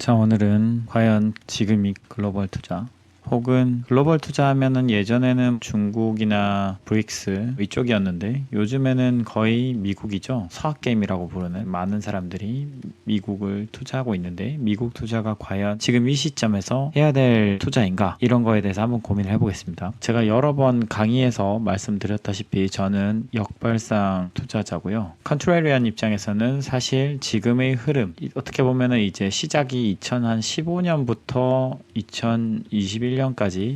자, 오늘은 과연 지금이 글로벌 투자 혹은 글로벌 투자하면은 예전에는 중국이나 브릭스 이쪽이었는데 요즘에는 거의 미국이죠. 서학게임이라고 부르는 많은 사람들이 미국을 투자하고 있는데 미국 투자가 과연 지금 이 시점에서 해야 될 투자인가? 이런 거에 대해서 한번 고민을 해보겠습니다. 제가 여러 번 강의에서 말씀드렸다시피 저는 역발상 투자자고요. 컨트레리안 입장에서는 사실 지금의 흐름, 어떻게 보면은 이제 시작이 2015년부터 2021년까지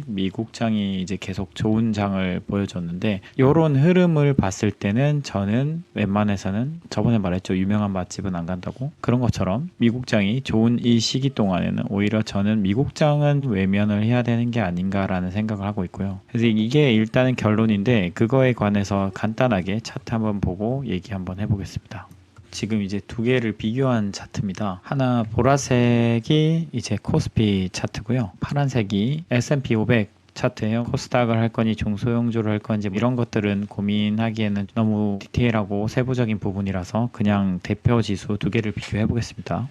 미국장이 이제 계속 좋은 장을 보여줬는데 이런 흐름을 봤을 때는 저는 웬만해서는 저번에 말했죠. 유명한 맛집은 안 간다고. 그런 것처럼 미국장이 좋은 이 시기 동안에는 오히려 저는 미국장은 외면을 해야 되는 게 아닌가라는 생각을 하고 있고요. 그래서 이게 일단은 결론인데 그거에 관해서 간단하게 차트 한번 보고 얘기 한번 해보겠습니다. 지금 이제 두 개를 비교한 차트입니다. 하나 보라색이 이제 코스피 차트고요. 파란색이 S&P 500 차트예요. 코스닥을 할 거니 중소형주를 할 건지 이런 것들은 고민하기에는 너무 디테일하고 세부적인 부분이라서 그냥 대표 지수 두 개를 비교해 보겠습니다.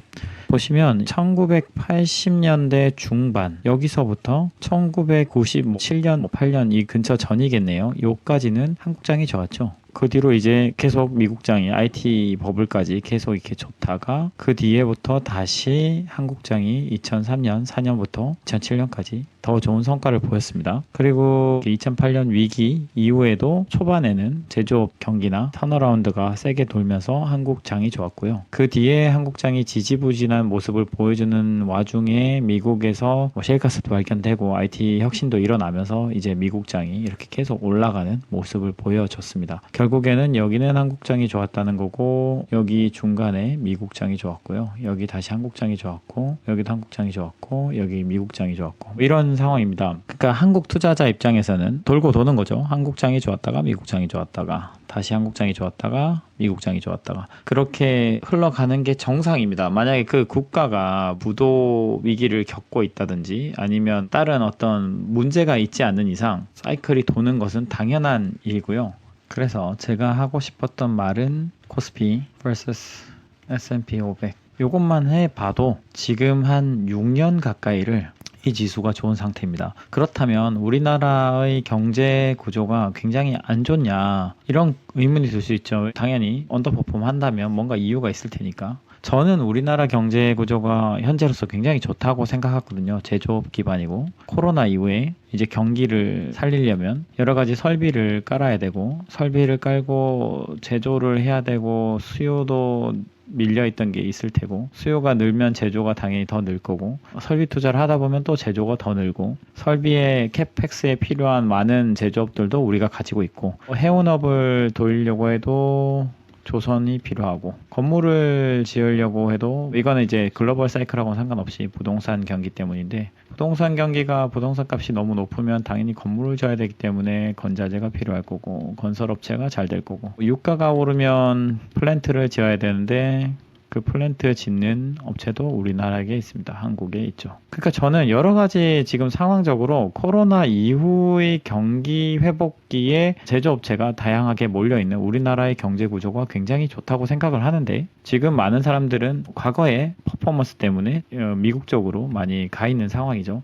보시면 1980년대 중반 여기서부터 1997년 8년 이 근처 전이겠네요. 요까지는 한국장이 좋았죠. 그 뒤로 이제 계속 미국장이 IT 버블까지 계속 이렇게 좋다가 그 뒤에부터 다시 한국장이 2003년 4년부터 2007년까지 더 좋은 성과를 보였습니다. 그리고 2008년 위기 이후에도 초반에는 제조업 경기나 턴어라운드가 세게 돌면서 한국장이 좋았고요. 그 뒤에 한국장이 지지부진한 모습을 보여주는 와중에 미국에서 셰일가스도 발견되고 IT 혁신도 일어나면서 이제 미국장이 이렇게 계속 올라가는 모습을 보여줬습니다. 결국에는 여기는 한국장이 좋았다는 거고 여기 중간에 미국장이 좋았고요. 여기 다시 한국장이 좋았고 여기도 한국장이 좋았고 여기 미국장이 좋았고 이런 상황입니다. 그러니까 한국 투자자 입장에서는 돌고 도는 거죠. 한국장이 좋았다가 미국장이 좋았다가 다시 한국장이 좋았다가 미국장이 좋았다가 그렇게 흘러가는 게 정상입니다. 만약에 그 국가가 부도 위기를 겪고 있다든지 아니면 다른 어떤 문제가 있지 않는 이상 사이클이 도는 것은 당연한 일이고요. 그래서 제가 하고 싶었던 말은 코스피 vs S&P 500 이것만 해봐도 지금 한 6년 가까이를 이 지수가 좋은 상태입니다. 그렇다면 우리나라의 경제 구조가 굉장히 안 좋냐 이런 의문이 들 수 있죠. 당연히 언더퍼폼 한다면 뭔가 이유가 있을 테니까. 저는 우리나라 경제 구조가 현재로서 굉장히 좋다고 생각하거든요. 제조업 기반이고 코로나 이후에 이제 경기를 살리려면 여러 가지 설비를 깔아야 되고 설비를 깔고 제조를 해야 되고 수요도 밀려있던 게 있을 테고 수요가 늘면 제조가 당연히 더 늘 거고 설비 투자를 하다 보면 또 제조가 더 늘고 설비의 캐펙스에 필요한 많은 제조업들도 우리가 가지고 있고 해운업을 돌리려고 해도 조선이 필요하고 건물을 지으려고 해도 이거는 이제 글로벌 사이클하고는 상관없이 부동산 경기 때문인데 부동산 경기가 부동산 값이 너무 높으면 당연히 건물을 지어야 되기 때문에 건자재가 필요할 거고 건설업체가 잘 될 거고 유가가 오르면 플랜트를 지어야 되는데 그 플랜트 짓는 업체도 우리나라에 있습니다. 한국에 있죠. 그러니까 저는 여러 가지 지금 상황적으로 코로나 이후의 경기 회복기에 제조업체가 다양하게 몰려있는 우리나라의 경제 구조가 굉장히 좋다고 생각을 하는데 지금 많은 사람들은 과거의 퍼포먼스 때문에 미국 쪽으로 많이 가 있는 상황이죠.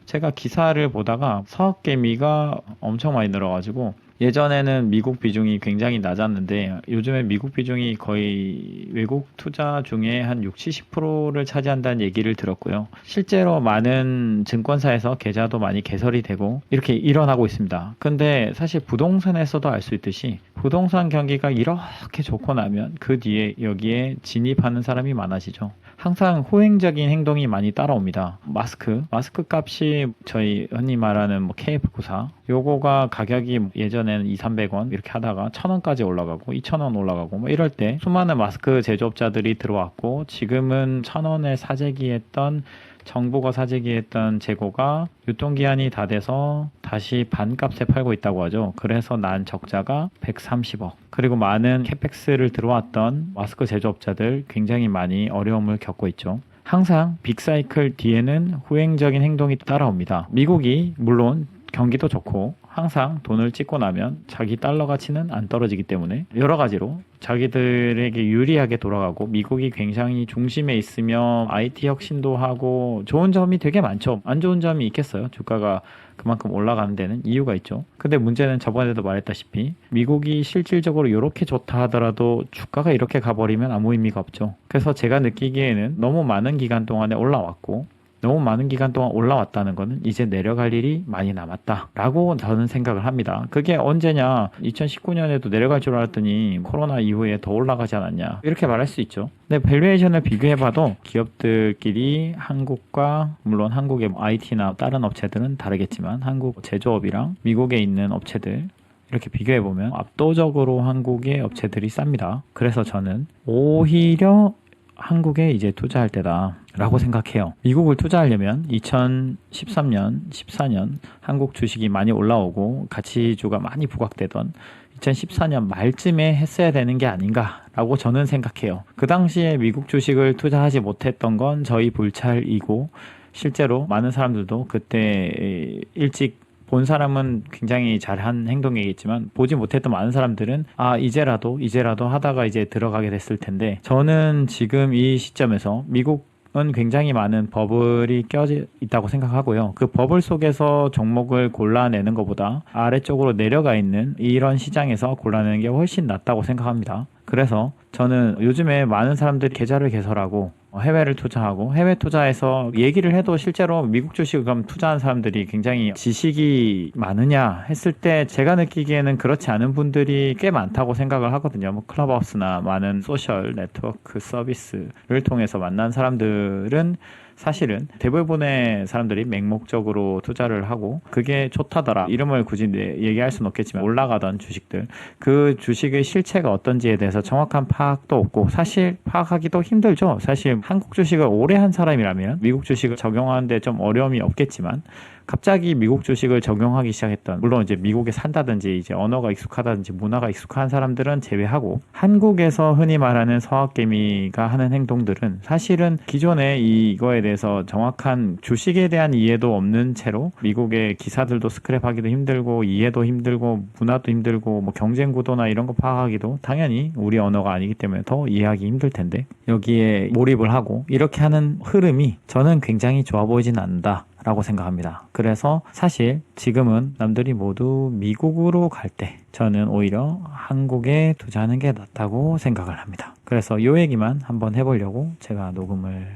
제가 기사를 보다가 서학개미가 엄청 많이 늘어가지고 예전에는 미국 비중이 굉장히 낮았는데 요즘에 미국 비중이 거의 외국 투자 중에 한 60-70%를 차지한다는 얘기를 들었고요. 실제로 많은 증권사에서 계좌도 많이 개설이 되고 이렇게 일어나고 있습니다. 근데 사실 부동산에서도 알 수 있듯이 부동산 경기가 이렇게 좋고 나면 그 뒤에 여기에 진입하는 사람이 많아지죠. 항상 호행적인 행동이 많이 따라옵니다. 마스크 값이 저희 흔히 말하는 뭐 KF94 요거가 가격이 예전에는 200-300원 이렇게 하다가 1000원까지 올라가고 2000원 올라가고 뭐 이럴 때 수많은 마스크 제조업자들이 들어왔고 지금은 1000원에 사재기했던 정부가 사재기했던 재고가 유통기한이 다 돼서 다시 반값에 팔고 있다고 하죠. 그래서 난 적자가 130억. 그리고 많은 캐펙스를 들어왔던 마스크 제조업자들 굉장히 많이 어려움을 겪고 있죠. 항상 빅사이클 뒤에는 후행적인 행동이 따라옵니다. 미국이 물론 경기도 좋고 항상 돈을 찍고 나면 자기 달러 가치는 안 떨어지기 때문에 여러 가지로 자기들에게 유리하게 돌아가고, 미국이 굉장히 중심에 있으며 IT 혁신도 하고 좋은 점이 되게 많죠. 안 좋은 점이 있겠어요? 주가가 그만큼 올라가는 데는 이유가 있죠. 근데 문제는 저번에도 말했다시피 미국이 실질적으로 이렇게 좋다 하더라도 주가가 이렇게 가버리면 아무 의미가 없죠. 그래서 제가 느끼기에는 너무 많은 기간 동안에 올라왔고, 너무 많은 기간 동안 올라왔다는 거는 이제 내려갈 일이 많이 남았다라고 저는 생각을 합니다. 그게 언제냐, 2019년에도 내려갈 줄 알았더니 코로나 이후에 더 올라가지 않았냐, 이렇게 말할 수 있죠. 근데 밸류에이션을 비교해봐도 기업들끼리 한국과, 물론 한국의 IT나 다른 업체들은 다르겠지만 한국 제조업이랑 미국에 있는 업체들 이렇게 비교해보면 압도적으로 한국의 업체들이 쌉니다. 그래서 저는 오히려 한국에 이제 투자할 때다 라고 생각해요. 미국을 투자하려면 2013년, 14년 한국 주식이 많이 올라오고 가치주가 많이 부각되던 2014년 말쯤에 했어야 되는 게 아닌가 라고 저는 생각해요. 그 당시에 미국 주식을 투자하지 못했던 건 저희 불찰이고, 실제로 많은 사람들도 그때 일찍 본 사람은 굉장히 잘한 행동이겠지만 보지 못했던 많은 사람들은 이제라도 하다가 이제 들어가게 됐을 텐데, 저는 지금 이 시점에서 미국은 굉장히 많은 버블이 껴져 있다고 생각하고요. 그 버블 속에서 종목을 골라내는 것보다 아래쪽으로 내려가 있는 이런 시장에서 골라내는 게 훨씬 낫다고 생각합니다. 그래서 저는 요즘에 많은 사람들이 계좌를 개설하고 해외를 투자하고, 해외 투자에서 얘기를 해도 실제로 미국 주식을 그럼 투자한 사람들이 굉장히 지식이 많으냐 했을 때 제가 느끼기에는 그렇지 않은 분들이 꽤 많다고 생각을 하거든요. 뭐 클럽하우스나 많은 소셜 네트워크 서비스를 통해서 만난 사람들은 사실은 대부분의 사람들이 맹목적으로 투자를 하고 그게 좋다더라, 이름을 굳이 얘기할 수는 없겠지만 올라가던 주식들, 그 주식의 실체가 어떤지에 대해서 정확한 파악도 없고, 사실 파악하기도 힘들죠. 사실 한국 주식을 오래 한 사람이라면 미국 주식을 적용하는데 좀 어려움이 없겠지만, 갑자기 미국 주식을 적용하기 시작했던, 물론 이제 미국에 산다든지 이제 언어가 익숙하다든지 문화가 익숙한 사람들은 제외하고, 한국에서 흔히 말하는 서학개미가 하는 행동들은 사실은 기존에 이거에 대해서 정확한 주식에 대한 이해도 없는 채로 미국의 기사들도 스크랩하기도 힘들고 이해도 힘들고 문화도 힘들고 뭐 경쟁 구도나 이런 거 파악하기도 당연히 우리 언어가 아니기 때문에 더 이해하기 힘들 텐데, 여기에 몰입을 하고 이렇게 하는 흐름이 저는 굉장히 좋아 보이진 않는다 라고 생각합니다. 그래서 사실 지금은 남들이 모두 미국으로 갈 때 저는 오히려 한국에 투자하는 게 낫다고 생각을 합니다. 그래서 이 얘기만 한번 해보려고 제가 녹음을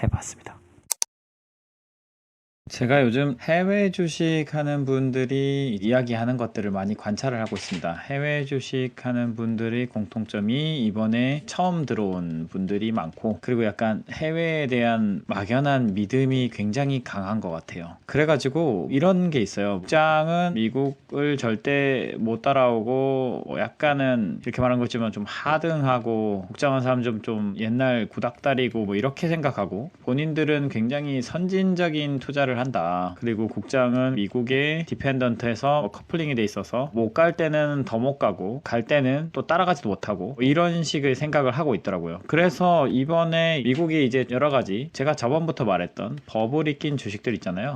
해봤습니다. 제가 요즘 해외 주식 하는 분들이 이야기하는 것들을 많이 관찰을 하고 있습니다. 해외 주식 하는 분들의 공통점이 이번에 처음 들어온 분들이 많고, 그리고 약간 해외에 대한 막연한 믿음이 굉장히 강한 것 같아요. 그래가지고 이런 게 있어요. 국장은 미국을 절대 못 따라오고, 약간은 이렇게 말한 거지만 좀 하등하고, 국장한 사람 좀 옛날 구닥다리고 뭐 이렇게 생각하고, 본인들은 굉장히 선진적인 투자를 한다. 그리고 국장은 미국의 디펜던트에서 커플링이 돼 있어서 못 갈 때는 더 못 가고 갈 때는 또 따라가지도 못하고, 이런 식의 생각을 하고 있더라고요. 그래서 이번에 미국이 이제 여러 가지 제가 저번부터 말했던 버블이 낀 주식들 있잖아요.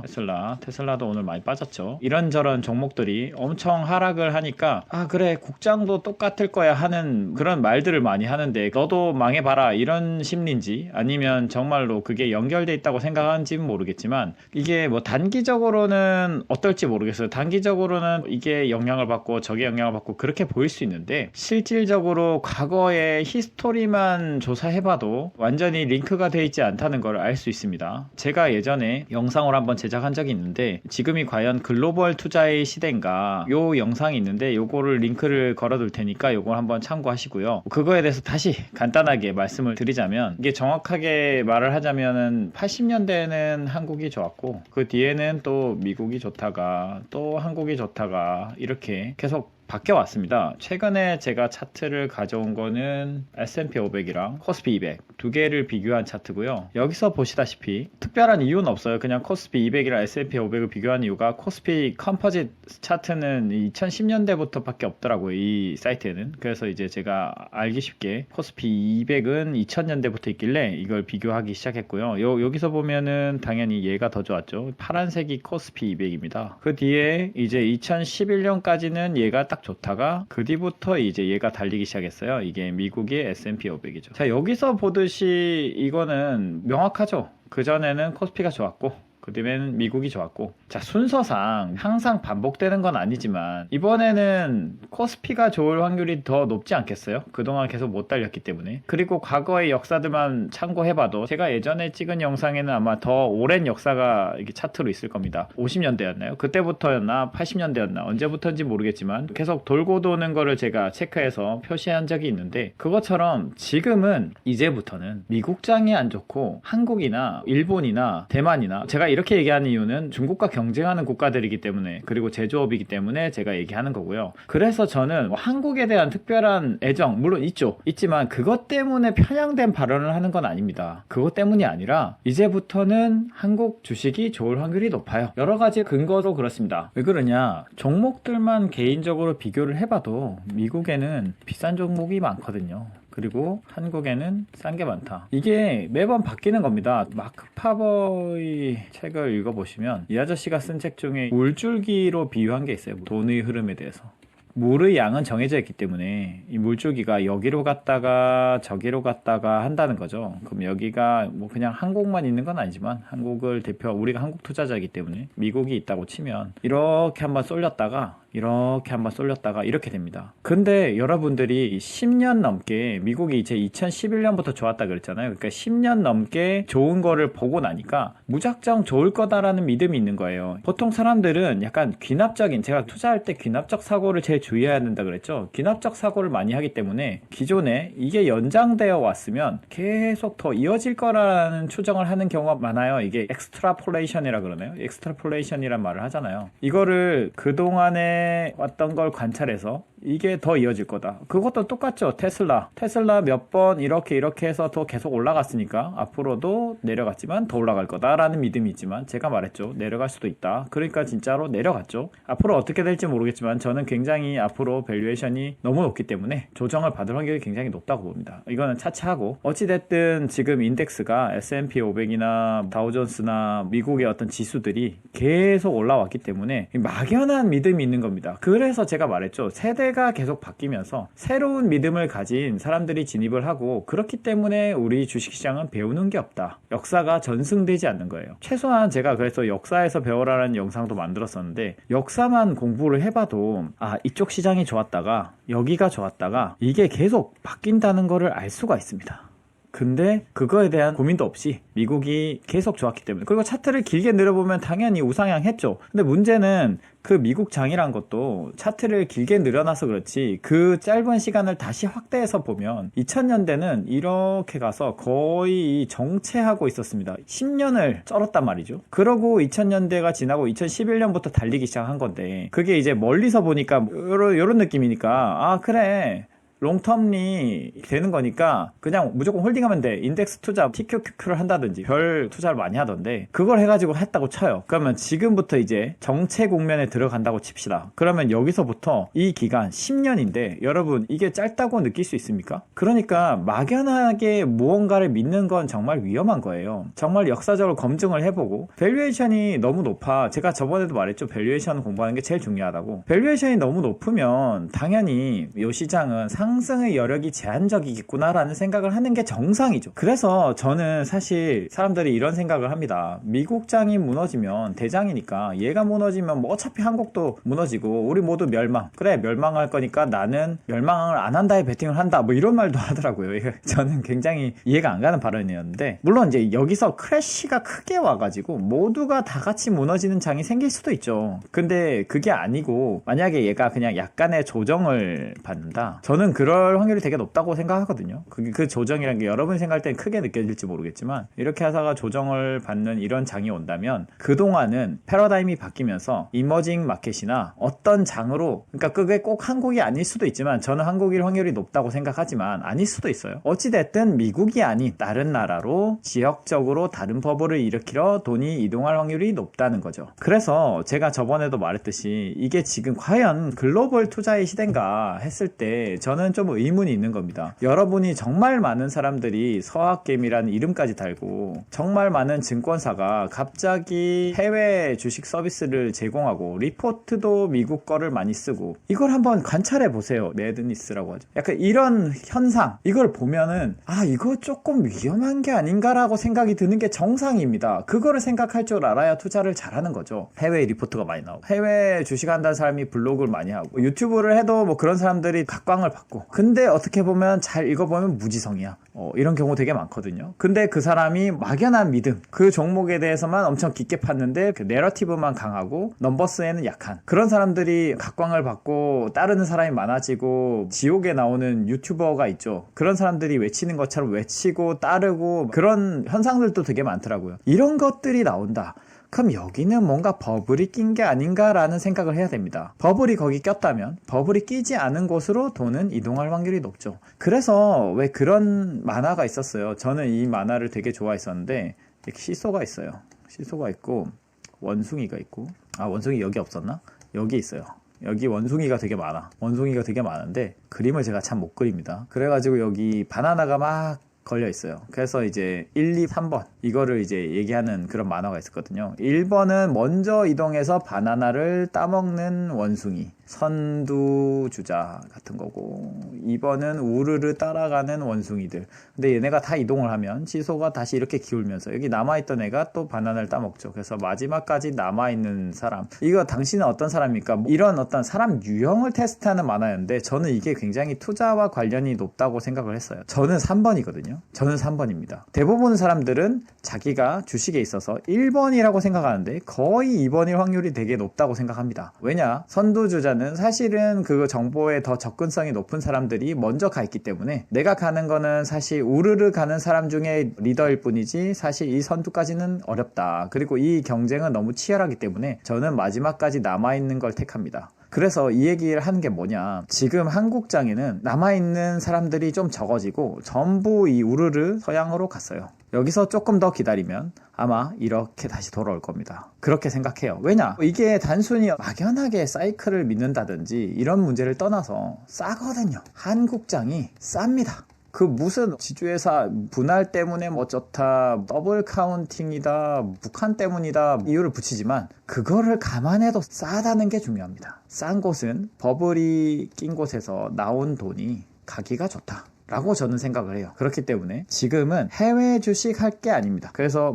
테슬라도 오늘 많이 빠졌죠. 이런저런 종목들이 엄청 하락을 하니까 그래 국장도 똑같을 거야 하는 그런 말들을 많이 하는데, 너도 망해봐라 이런 심리인지 아니면 정말로 그게 연결돼 있다고 생각하는지는 모르겠지만, 이게 뭐 단기적으로는 어떨지 모르겠어요. 단기적으로는 이게 영향을 받고 저게 영향을 받고 그렇게 보일 수 있는데, 실질적으로 과거의 히스토리만 조사해봐도 완전히 링크가 돼 있지 않다는 걸 알 수 있습니다. 제가 예전에 영상을 한번 제작한 적이 있는데, 지금이 과연 글로벌 투자의 시대인가, 요 영상이 있는데 요거를 링크를 걸어둘 테니까 요걸 한번 참고하시고요. 그거에 대해서 다시 간단하게 말씀을 드리자면, 이게 정확하게 말을 하자면은 80년대에는 한국이 좋았고 그 뒤에는 또 미국이 좋다가 또 한국이 좋다가 이렇게 계속 바뀌어 왔습니다. 최근에 제가 차트를 가져온 거는 S&P 500이랑 코스피 200 두 개를 비교한 차트고요. 여기서 보시다시피 특별한 이유는 없어요. 그냥 코스피 200이랑 S&P 500을 비교한 이유가 코스피 컴포짓 차트는 2010년대부터 밖에 없더라고요. 이 사이트에는. 그래서 이제 제가 알기 쉽게 코스피 200은 2000년대부터 있길래 이걸 비교하기 시작했고요. 여기서 보면은 당연히 얘가 더 좋았죠. 파란색이 코스피 200입니다. 그 뒤에 이제 2011년까지는 얘가 딱 좋다가 그 뒤부터 이제 얘가 달리기 시작했어요. 이게 미국의 S&P 500이죠. 자, 여기서 보듯이 이거는 명확하죠. 그전에는 코스피가 좋았고 그 뒤에는 미국이 좋았고, 자, 순서상 항상 반복되는 건 아니지만 이번에는 코스피가 좋을 확률이 더 높지 않겠어요? 그동안 계속 못 달렸기 때문에. 그리고 과거의 역사들만 참고해봐도 제가 예전에 찍은 영상에는 아마 더 오랜 역사가 이게 차트로 있을 겁니다. 50년대였나요? 그때부터였나 80년대였나 언제부터인지 모르겠지만 계속 돌고 도는 거를 제가 체크해서 표시한 적이 있는데, 그것처럼 지금은 이제부터는 미국장이 안 좋고 한국이나 일본이나 대만이나, 제가 이렇게 얘기하는 이유는 중국과 경쟁하는 국가들이기 때문에, 그리고 제조업이기 때문에 제가 얘기하는 거고요. 그래서 저는 한국에 대한 특별한 애정 물론 있지만 그것 때문에 편향된 발언을 하는 건 아닙니다. 그것 때문이 아니라 이제부터는 한국 주식이 좋을 확률이 높아요. 여러 가지 근거로 그렇습니다. 왜 그러냐, 종목들만 개인적으로 비교를 해봐도 미국에는 비싼 종목이 많거든요. 그리고 한국에는 싼 게 많다. 이게 매번 바뀌는 겁니다. 마크 파버의 책을 읽어보시면 이 아저씨가 쓴 책 중에 물줄기로 비유한 게 있어요. 돈의 흐름에 대해서. 물의 양은 정해져 있기 때문에 이 물줄기가 여기로 갔다가 저기로 갔다가 한다는 거죠. 그럼 여기가 뭐 그냥 한국만 있는 건 아니지만, 한국을 우리가 한국 투자자이기 때문에 미국이 있다고 치면 이렇게 한번 쏠렸다가 이렇게 한번 쏠렸다가 이렇게 됩니다. 근데 여러분들이 10년 넘게, 미국이 이제 2011년부터 좋았다 그랬잖아요. 그러니까 10년 넘게 좋은 거를 보고 나니까 무작정 좋을 거다라는 믿음이 있는 거예요. 보통 사람들은 약간 귀납적인, 제가 투자할 때 귀납적 사고를 제일 주의해야 된다 그랬죠. 귀납적 사고를 많이 하기 때문에 기존에 이게 연장되어 왔으면 계속 더 이어질 거라는 추정을 하는 경우가 많아요. 이게 엑스트라폴레이션이라 그러나요? 엑스트라폴레이션이란 말을 하잖아요. 이거를 그동안에 왔던 걸 관찰해서 이게 더 이어질 거다. 그것도 똑같죠. 테슬라 몇 번 이렇게 해서 더 계속 올라갔으니까 앞으로도 내려갔지만 더 올라갈 거다라는 믿음이 있지만, 제가 말했죠. 내려갈 수도 있다. 그러니까 진짜로 내려갔죠. 앞으로 어떻게 될지 모르겠지만 저는 굉장히 앞으로 밸류에이션이 너무 높기 때문에 조정을 받을 확률이 굉장히 높다고 봅니다. 이거는 차치하고, 어찌됐든 지금 인덱스가 S&P 500이나 다우존스나 미국의 어떤 지수들이 계속 올라왔기 때문에 막연한 믿음이 있는 겁니다. 그래서 제가 말했죠. 세대가 계속 바뀌면서 새로운 믿음을 가진 사람들이 진입을 하고, 그렇기 때문에 우리 주식시장은 배우는 게 없다. 역사가 전승되지 않는 거예요. 최소한 제가 그래서 역사에서 배워라는 영상도 만들었었는데, 역사만 공부를 해봐도 이쪽 시장이 좋았다가 여기가 좋았다가 이게 계속 바뀐다는 거를 알 수가 있습니다. 근데 그거에 대한 고민도 없이 미국이 계속 좋았기 때문에, 그리고 차트를 길게 늘어보면 당연히 우상향했죠. 근데 문제는 그 미국 장이란 것도 차트를 길게 늘어나서 그렇지, 그 짧은 시간을 다시 확대해서 보면 2000년대는 이렇게 가서 거의 정체하고 있었습니다. 10년을 쩔었단 말이죠. 그러고 2000년대가 지나고 2011년부터 달리기 시작한 건데, 그게 이제 멀리서 보니까 이런 느낌이니까 그래, 롱텀이 되는 거니까 그냥 무조건 홀딩하면 돼. 인덱스 투자 TQQQ를 한다든지 별 투자를 많이 하던데, 그걸 해가지고 했다고 쳐요. 그러면 지금부터 이제 정체 국면에 들어간다고 칩시다. 그러면 여기서부터 이 기간 10년인데 여러분, 이게 짧다고 느낄 수 있습니까? 그러니까 막연하게 무언가를 믿는 건 정말 위험한 거예요. 정말 역사적으로 검증을 해보고, 밸류에이션이 너무 높아. 제가 저번에도 말했죠. 밸류에이션 공부하는 게 제일 중요하다고. 밸류에이션이 너무 높으면 당연히 이 시장은 상승의 여력이 제한적이겠구나라는 생각을 하는 게 정상이죠. 그래서 저는 사실 사람들이 이런 생각을 합니다. 미국장이 무너지면 대장이니까 얘가 무너지면 뭐 어차피 한국도 무너지고 우리 모두 멸망. 그래, 멸망할 거니까 나는 멸망을 안 한다에 베팅을 한다. 뭐 이런 말도 하더라고요. 저는 굉장히 이해가 안 가는 발언이었는데, 물론 이제 여기서 크래쉬가 크게 와가지고 모두가 다 같이 무너지는 장이 생길 수도 있죠. 근데 그게 아니고 만약에 얘가 그냥 약간의 조정을 받는다. 저는 그럴 확률이 되게 높다고 생각하거든요. 그 조정이라는 게 여러분이 생각할 땐 크게 느껴질지 모르겠지만 이렇게 하다가 조정을 받는 이런 장이 온다면 그동안은 패러다임이 바뀌면서 이머징 마켓이나 어떤 장으로, 그러니까 그게 꼭 한국이 아닐 수도 있지만 저는 한국일 확률이 높다고 생각하지만 아닐 수도 있어요. 어찌됐든 미국이 아닌 다른 나라로 지역적으로 다른 버블을 일으키러 돈이 이동할 확률이 높다는 거죠. 그래서 제가 저번에도 말했듯이 이게 지금 과연 글로벌 투자의 시대인가 했을 때 저는 좀 의문이 있는 겁니다. 여러분이 정말 많은 사람들이 서학개미라는 이름까지 달고 정말 많은 증권사가 갑자기 해외 주식 서비스를 제공하고 리포트도 미국 거를 많이 쓰고 이걸 한번 관찰해 보세요. 매드니스라고 하죠. 약간 이런 현상, 이걸 보면은 이거 조금 위험한 게 아닌가라고 생각이 드는 게 정상입니다. 그거를 생각할 줄 알아야 투자를 잘하는 거죠. 해외 리포트가 많이 나오고 해외 주식한다는 사람이 블로그를 많이 하고 유튜브를 해도 뭐 그런 사람들이 각광을 받고, 근데 어떻게 보면 잘 읽어보면 무지성이야. 이런 경우 되게 많거든요. 근데 그 사람이 막연한 믿음, 그 종목에 대해서만 엄청 깊게 팠는데 그 내러티브만 강하고 넘버스에는 약한 그런 사람들이 각광을 받고 따르는 사람이 많아지고 지옥에 나오는 유튜버가 있죠. 그런 사람들이 외치는 것처럼 외치고 따르고 그런 현상들도 되게 많더라고요. 이런 것들이 나온다. 그럼 여기는 뭔가 버블이 낀 게 아닌가라는 생각을 해야 됩니다. 버블이 거기 꼈다면 버블이 끼지 않은 곳으로 돈은 이동할 확률이 높죠. 그래서 왜 그런 만화가 있었어요. 저는 이 만화를 되게 좋아했었는데 시소가 있어요. 시소가 있고 원숭이가 있고, 원숭이 여기 없었나? 여기 있어요. 여기 원숭이가 되게 많아. 원숭이가 되게 많은데 그림을 제가 참 못 그립니다. 그래가지고 여기 바나나가 막 걸려 있어요. 그래서 이제 1, 2, 3번 이거를 이제 얘기하는 그런 만화가 있었거든요. 1번은 먼저 이동해서 바나나를 따먹는 원숭이, 선두주자 같은 거고, 2번은 우르르 따라가는 원숭이들. 근데 얘네가 다 이동을 하면 시소가 다시 이렇게 기울면서 여기 남아있던 애가 또 바나나를 따먹죠. 그래서 마지막까지 남아있는 사람, 이거 당신은 어떤 사람입니까? 이런 어떤 사람 유형을 테스트하는 만화였는데 저는 이게 굉장히 투자와 관련이 높다고 생각을 했어요. 저는 3번이거든요. 저는 3번입니다. 대부분 사람들은 자기가 주식에 있어서 1번이라고 생각하는데 거의 2번일 확률이 되게 높다고 생각합니다. 왜냐? 선두주자는 사실은 그 정보에 더 접근성이 높은 사람들이 먼저 가 있기 때문에 내가 가는 거는 사실 우르르 가는 사람 중에 리더일 뿐이지 사실 이 선두까지는 어렵다. 그리고 이 경쟁은 너무 치열하기 때문에 저는 마지막까지 남아있는 걸 택합니다. 그래서 이 얘기를 하는 게 뭐냐, 지금 한국장에는 남아있는 사람들이 좀 적어지고 전부 이 우르르 서양으로 갔어요. 여기서 조금 더 기다리면 아마 이렇게 다시 돌아올 겁니다. 그렇게 생각해요. 왜냐? 이게 단순히 막연하게 사이클을 믿는다든지 이런 문제를 떠나서 싸거든요. 한국장이 쌉니다. 그 무슨 지주회사 분할 때문에 뭐 어쩌다, 더블 카운팅이다, 북한 때문이다 이유를 붙이지만 그거를 감안해도 싸다는 게 중요합니다. 싼 곳은 버블이 낀 곳에서 나온 돈이 가기가 좋다 라고 저는 생각을 해요. 그렇기 때문에 지금은 해외 주식 할 게 아닙니다. 그래서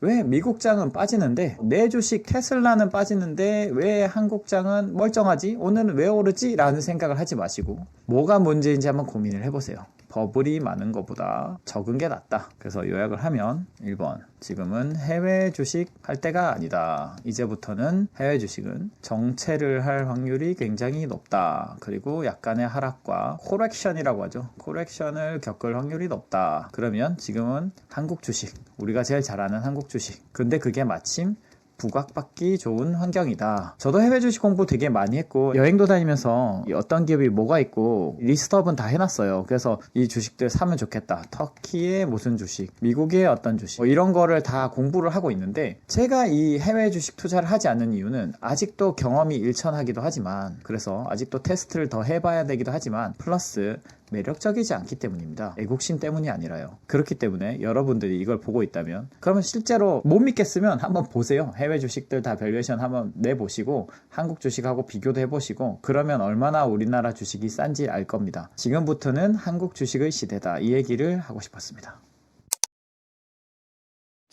왜 미국장은 빠지는데 내 주식 테슬라는 빠지는데 왜 한국장은 멀쩡하지? 오늘은 왜 오르지? 라는 생각을 하지 마시고 뭐가 문제인지 한번 고민을 해보세요. 버블이 많은 것보다 적은 게 낫다. 그래서 요약을 하면 1번, 지금은 해외 주식 할 때가 아니다. 이제부터는 해외 주식은 정체를 할 확률이 굉장히 높다. 그리고 약간의 하락과 코렉션이라고 하죠. 코렉션을 겪을 확률이 높다. 그러면 지금은 한국 주식, 우리가 제일 잘 아는 한국 주식, 근데 그게 마침 부각받기 좋은 환경이다. 저도 해외 주식 공부 되게 많이 했고 여행도 다니면서 어떤 기업이 뭐가 있고 리스트업은 다 해놨어요. 그래서 이 주식들 사면 좋겠다. 터키의 무슨 주식, 미국의 어떤 주식, 이런 거를 다 공부를 하고 있는데 제가 이 해외 주식 투자를 하지 않는 이유는 아직도 경험이 일천하기도 하지만, 그래서 아직도 테스트를 더 해봐야 되기도 하지만 플러스 매력적이지 않기 때문입니다. 애국심 때문이 아니라요. 그렇기 때문에 여러분들이 이걸 보고 있다면, 그러면 실제로 못 믿겠으면 한번 보세요. 해외 주식들 다 밸류에이션 한번 내보시고 한국 주식하고 비교도 해보시고 그러면 얼마나 우리나라 주식이 싼지 알 겁니다. 지금부터는 한국 주식의 시대다. 이 얘기를 하고 싶었습니다.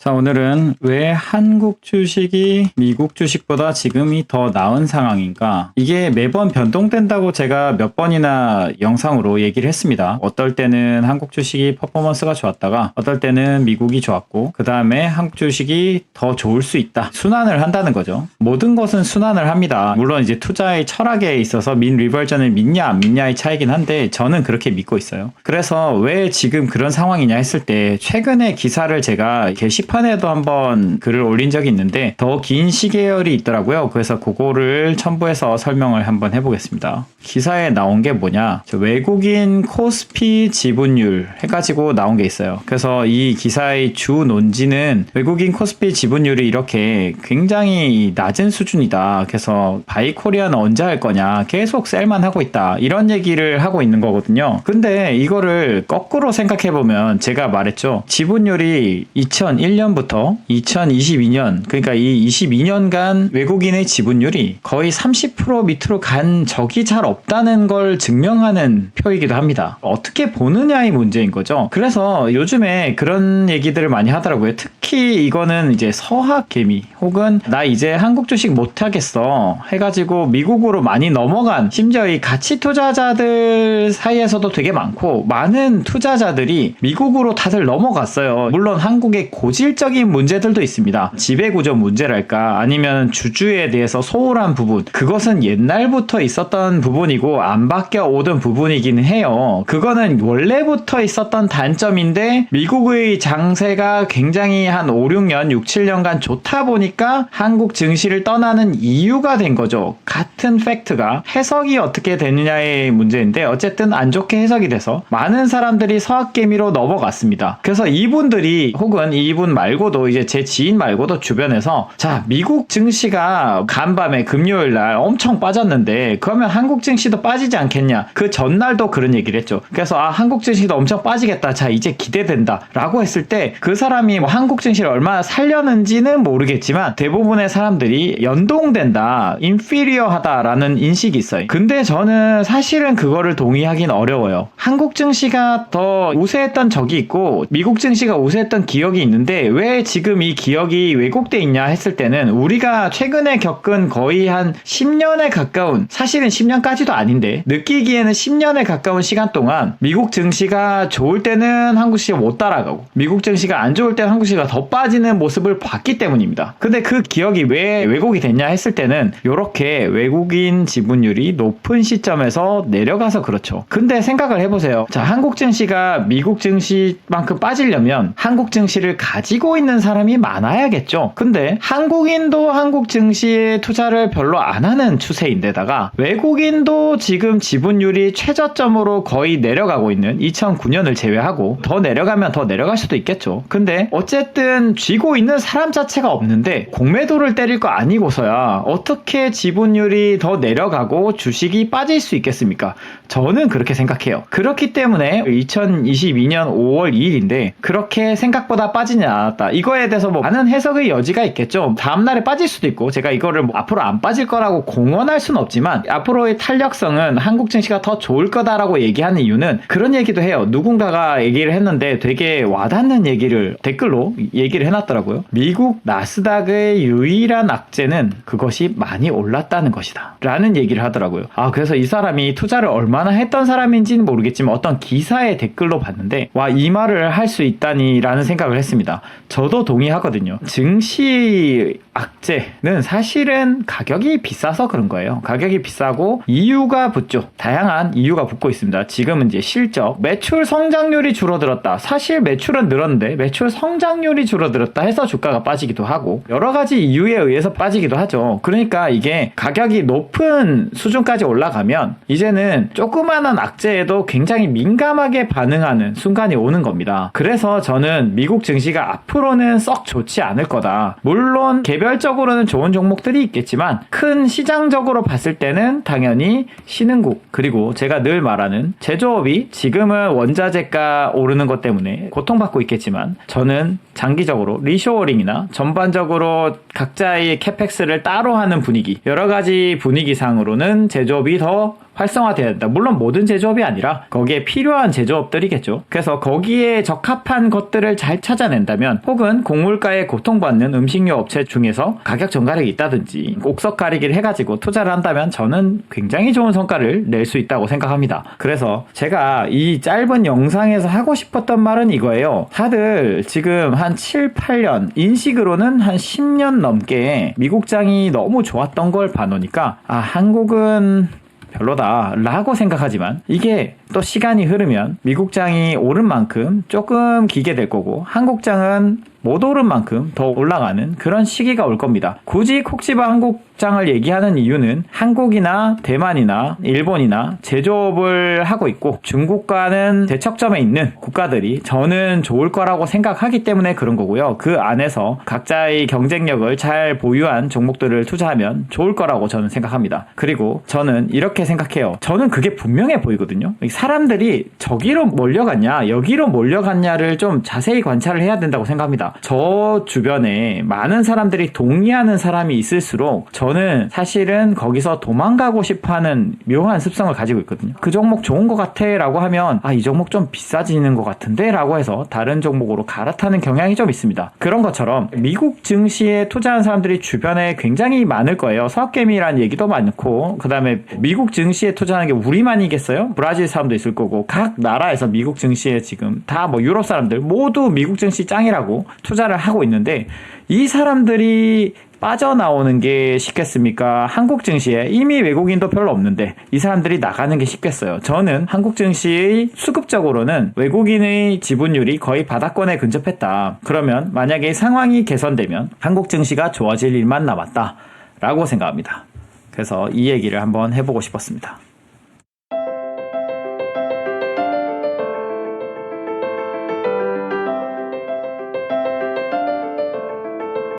자, 오늘은 왜 한국 주식이 미국 주식보다 지금이 더 나은 상황인가? 이게 매번 변동된다고 제가 몇 번이나 영상으로 얘기를 했습니다. 어떨 때는 한국 주식이 퍼포먼스가 좋았다가 어떨 때는 미국이 좋았고 그 다음에 한국 주식이 더 좋을 수 있다. 순환을 한다는 거죠. 모든 것은 순환을 합니다. 물론 이제 투자의 철학에 있어서 민 리버전을 믿냐 안 믿냐의 차이긴 한데 저는 그렇게 믿고 있어요. 그래서 왜 지금 그런 상황이냐 했을 때 최근에 기사를 제가 게시판에도 한번 글을 올린 적이 있는데 더 긴 시계열이 있더라고요. 그래서 그거를 첨부해서 설명을 한번 해보겠습니다. 기사에 나온 게 뭐냐, 외국인 코스피 지분율 해가지고 나온 게 있어요. 그래서 이 기사의 주 논지는 외국인 코스피 지분율이 이렇게 굉장히 낮은 수준이다. 그래서 바이코리아는 언제 할 거냐, 계속 셀만 하고 있다, 이런 얘기를 하고 있는 거거든요. 근데 이거를 거꾸로 생각해보면 제가 말했죠. 지분율이 2001년부터 2022년, 그러니까 이 22년간 외국인의 지분율이 거의 30% 밑으로 간 적이 잘 없다는 걸 증명하는 표이기도 합니다. 어떻게 보느냐의 문제인 거죠. 그래서 요즘에 그런 얘기들을 많이 하더라고요. 특히 이거는 이제 서학 개미 혹은 나 이제 한국 주식 못하겠어 해가지고 미국으로 많이 넘어간, 심지어 이 가치 투자자들 사이에서도 되게 많고 많은 투자자들이 미국으로 다들 넘어갔어요. 물론 한국의 고질적인 문제들도 있습니다. 지배구조 문제랄까 아니면 주주에 대해서 소홀한 부분, 그것은 옛날부터 있었던 부분이고 안 바뀌어 오던 부분이긴 해요. 그거는 원래부터 있었던 단점인데 미국의 장세가 굉장히 한 5, 6년, 6, 7년간 좋다 보니까 한국 증시를 떠나는 이유가 된 거죠. 같은 팩트가 해석이 어떻게 되느냐의 문제인데 어쨌든 안 좋게 해석이 돼서 많은 사람들이 서학개미로 넘어갔습니다. 그래서 이분들이 혹은 이분 말고도 이제 제 지인 말고도 주변에서 자, 미국 증시가 간밤에 금요일 날 엄청 빠졌는데 그러면 한국 증시도 빠지지 않겠냐, 그 전날도 그런 얘기를 했죠. 그래서 한국 증시도 엄청 빠지겠다, 자 이제 기대된다 라고 했을 때 그 사람이 뭐 한국 증시를 얼마나 살려는지는 모르겠지만 대부분의 사람들이 연동된다, 인피리어하다 라는 인식이 있어요. 근데 저는 사실은 그거를 동의하긴 어려워요. 한국 증시가 더 우세했던 적이 있고 미국 증시가 우세했던 기억이 있는데 왜 지금 이 기억이 왜곡돼 있냐 했을 때는 우리가 최근에 겪은 거의 한 10년에 가까운, 사실은 10년까지도 아닌데 느끼기에는 10년에 가까운 시간 동안 미국 증시가 좋을 때는 한국 증시가 못 따라가고 미국 증시가 안 좋을 때는 한국 증시가 더 빠지는 모습을 봤기 때문입니다. 근데 그 기억이 왜 왜곡이 됐냐 했을 때는 이렇게 외국인 지분율이 높은 시점에서 내려가서 그렇죠. 근데 생각을 해보세요. 자, 한국 증시가 미국 증시만큼 빠지려면 한국 증시를 가지고 있는 사람이 많아야겠죠. 근데 한국인도 한국 증시에 투자를 별로 안 하는 추세인데다가 외국인도 지금 지분율이 최저점으로 거의 내려가고 있는 2009년을 제외하고 더 내려가면 더 내려갈 수도 있겠죠. 근데 어쨌든 쥐고 있는 사람 자체가 없는데 공매도를 때릴 거 아니고서야 어떻게 지분율이 더 내려가고 주식이 빠질 수 있겠습니까? 저는 그렇게 생각해요. 그렇기 때문에 2022년 5월 2일인데 그렇게 생각보다 빠지지 않았다, 이거에 대해서 뭐 많은 해석의 여지가 있겠죠. 다음날에 빠질 수도 있고 제가 이거를 뭐 앞으로 안 빠질 거라고 공언할 수는 없지만 앞으로의 탄력성은 한국 증시가 더 좋을 거다라고 얘기하는 이유는 그런 얘기도 해요. 누군가가 얘기를 했는데 되게 와닿는 얘기를 댓글로 얘기를 해놨더라고요. 미국 나스닥의 유일한 악재는 그것이 많이 올랐다는 것이다 라는 얘기를 하더라고요. 그래서 이 사람이 투자를 얼마나 했던 사람인지는 모르겠지만 어떤 기사의 댓글로 봤는데 와, 이 말을 할 수 있다니 라는 생각을 했습니다. 저도 동의하거든요. 증시 악재는 사실은 가격이 비싸서 그런 거예요. 가격이 비싸고 이유가 붙죠. 다양한 이유가 붙고 있습니다. 지금은 이제 실적, 매출 성장률이 줄어들었다. 사실 매출은 늘었는데 매출 성장률이 줄어들었다 해서 주가가 빠지기도 하고 여러 가지 이유에 의해서 빠지기도 하죠. 그러니까 이게 가격이 높은 수준까지 올라가면 이제는 조그마한 악재에도 굉장히 민감하게 반응하는 순간이 오는 겁니다. 그래서 저는 미국 증시가 앞으로는 썩 좋지 않을 거다. 물론 개별적으로는 좋은 종목들이 있겠지만 큰 시장적으로 봤을 때는 당연히 신흥국, 그리고 제가 늘 말하는 제조업이 지금은 원자재가 오르는 것 때문에 고통받고 있겠지만 저는 장기적으로 리쇼어링이나 전반적으로 각자의 캐펙스를 따로 하는 분위기, 여러 가지 분위기상으로는 제조업이 더 활성화돼야 된다. 물론 모든 제조업이 아니라 거기에 필요한 제조업들이겠죠. 그래서 거기에 적합한 것들을 잘 찾아낸다면, 혹은 곡물가에 고통받는 음식료 업체 중에서 가격 전가력이 있다든지 옥석 가리기를 해가지고 투자를 한다면 저는 굉장히 좋은 성과를 낼 수 있다고 생각합니다. 그래서 제가 이 짧은 영상에서 하고 싶었던 말은 이거예요. 다들 지금 한 7, 8년, 인식으로는 한 10년 넘게 미국장이 너무 좋았던 걸 봐놓으니까 한국은 별로다 라고 생각하지만, 이게 또 시간이 흐르면 미국장이 오른 만큼 조금 기게 될 거고, 한국장은 못 오른 만큼 더 올라가는 그런 시기가 올 겁니다. 굳이 콕지바 한국장을 얘기하는 이유는 한국이나 대만이나 일본이나 제조업을 하고 있고 중국과는 대척점에 있는 국가들이 저는 좋을 거라고 생각하기 때문에 그런 거고요. 그 안에서 각자의 경쟁력을 잘 보유한 종목들을 투자하면 좋을 거라고 저는 생각합니다. 그리고 저는 이렇게 생각해요. 저는 그게 분명해 보이거든요. 사람들이 저기로 몰려갔냐 여기로 몰려갔냐를 좀 자세히 관찰을 해야 된다고 생각합니다. 저 주변에 많은 사람들이 동의하는 사람이 있을수록 저는 사실은 거기서 도망가고 싶어하는 묘한 습성을 가지고 있거든요. 그 종목 좋은 것 같아 라고 하면 이 종목 좀 비싸지는 것 같은데 라고 해서 다른 종목으로 갈아타는 경향이 좀 있습니다. 그런 것처럼 미국 증시에 투자한 사람들이 주변에 굉장히 많을 거예요. 서학개미라는 얘기도 많고, 그 다음에 미국 증시에 투자하는 게 우리만이겠어요? 브라질 사람도 있을 거고, 각 나라에서 미국 증시에 지금 다 유럽 사람들 모두 미국 증시 짱이라고 투자를 하고 있는데, 이 사람들이 빠져나오는 게 쉽겠습니까? 한국 증시에 이미 외국인도 별로 없는데 이 사람들이 나가는 게 쉽겠어요? 저는 한국 증시의 수급적으로는 외국인의 지분율이 거의 바닥권에 근접했다. 그러면 만약에 상황이 개선되면 한국 증시가 좋아질 일만 남았다 라고 생각합니다. 그래서 이 얘기를 한번 해보고 싶었습니다.